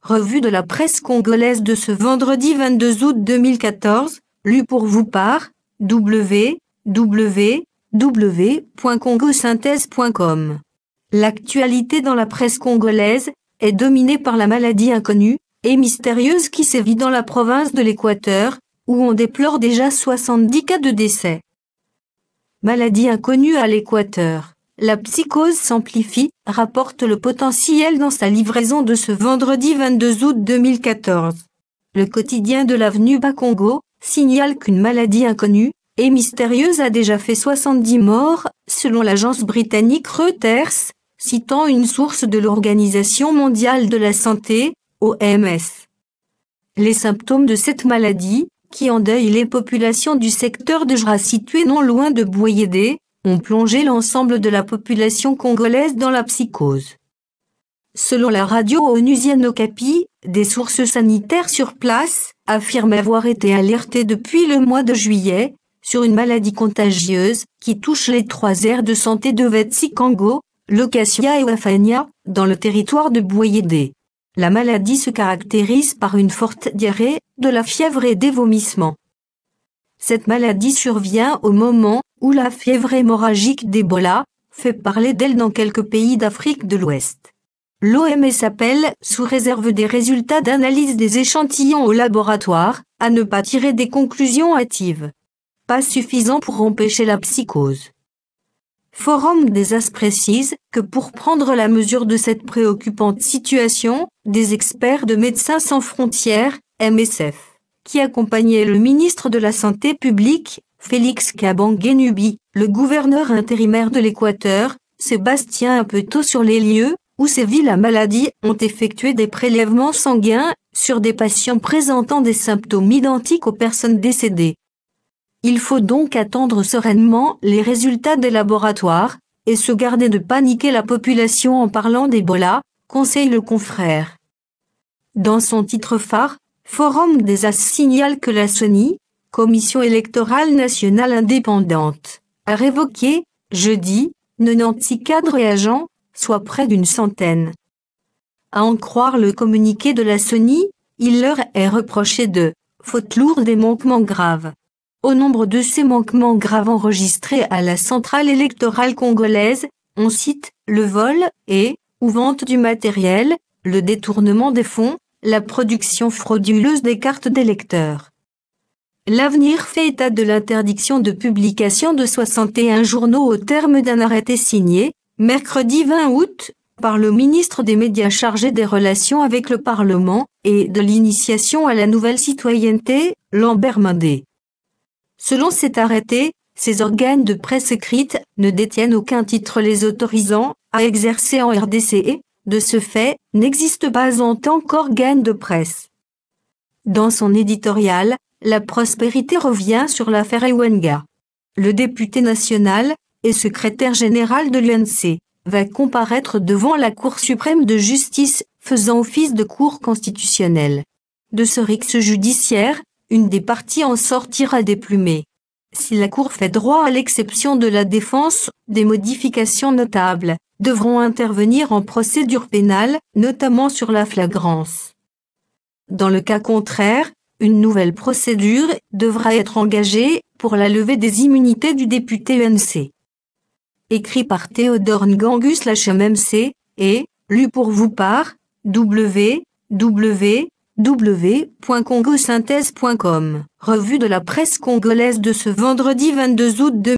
Revue de la presse congolaise de ce vendredi 22 août 2014, lu pour vous par www.congosynthèse.com. L'actualité dans la presse congolaise est dominée par la maladie inconnue et mystérieuse qui sévit dans la province de l'Équateur, où on déplore déjà 70 cas de décès. Maladie inconnue à l'Équateur. La psychose s'amplifie, rapporte le Potentiel dans sa livraison de ce vendredi 22 août 2014. Le quotidien de l'avenue Bas-Congo signale qu'une maladie inconnue et mystérieuse a déjà fait 70 morts, selon l'agence britannique Reuters, citant une source de l'Organisation mondiale de la santé, OMS. Les symptômes de cette maladie, qui endeuille les populations du secteur de Jra situé non loin de Boyédé, ont plongé l'ensemble de la population congolaise dans la psychose. Selon la radio onusienne Okapi, des sources sanitaires sur place affirment avoir été alertées depuis le mois de juillet sur une maladie contagieuse qui touche les 3 aires de santé de Vetsi-Kango, Lokasia et Wafania, dans le territoire de Boyédé. La maladie se caractérise par une forte diarrhée, de la fièvre et des vomissements. Cette maladie survient au moment où la fièvre hémorragique d'Ebola fait parler d'elle dans quelques pays d'Afrique de l'Ouest. L'OMS appelle, sous réserve des résultats d'analyse des échantillons au laboratoire, à ne pas tirer des conclusions hâtives. Pas suffisant pour empêcher la psychose. Forum des As précise que pour prendre la mesure de cette préoccupante situation, des experts de Médecins sans frontières, MSF, qui accompagnait le ministre de la Santé publique, Félix Kabange-Nubi, le gouverneur intérimaire de l'Équateur, Sébastien Apeto sur les lieux où sévit la maladie, ont effectué des prélèvements sanguins sur des patients présentant des symptômes identiques aux personnes décédées. Il faut donc attendre sereinement les résultats des laboratoires et se garder de paniquer la population en parlant d'Ebola, conseille le confrère. Dans son titre phare, Forum des As signale que la CENI, Commission électorale nationale indépendante, a révoqué, jeudi, 96 cadres et agents, soit près d'une centaine. À en croire le communiqué de la CENI, il leur est reproché de fautes lourdes et manquements graves. Au nombre de ces manquements graves enregistrés à la centrale électorale congolaise, on cite le vol ou vente du matériel, le détournement des fonds, la production frauduleuse des cartes d'électeurs. L'Avenir fait état de l'interdiction de publication de 61 journaux au terme d'un arrêté signé, mercredi 20 août, par le ministre des Médias chargé des relations avec le Parlement et de l'initiation à la nouvelle citoyenneté, Lambert Mendé. Selon cet arrêté, ces organes de presse écrite ne détiennent aucun titre les autorisant à exercer en RDC et, de ce fait, n'existent pas en tant qu'organes de presse. Dans son éditorial, La Prospérité revient sur l'affaire Ewenga. Le député national et secrétaire général de l'UNC va comparaître devant la Cour suprême de justice, faisant office de cour constitutionnelle. De ce rixe judiciaire, une des parties en sortira déplumée. Si la Cour fait droit à l'exception de la défense, des modifications notables devront intervenir en procédure pénale, notamment sur la flagrance. Dans le cas contraire, une nouvelle procédure devra être engagée pour la levée des immunités du député UNC. Écrit par Théodore Ngangus-MMC et lu pour vous par www.congosynthèse.com. Revue de la presse congolaise de ce vendredi 22 août 2014.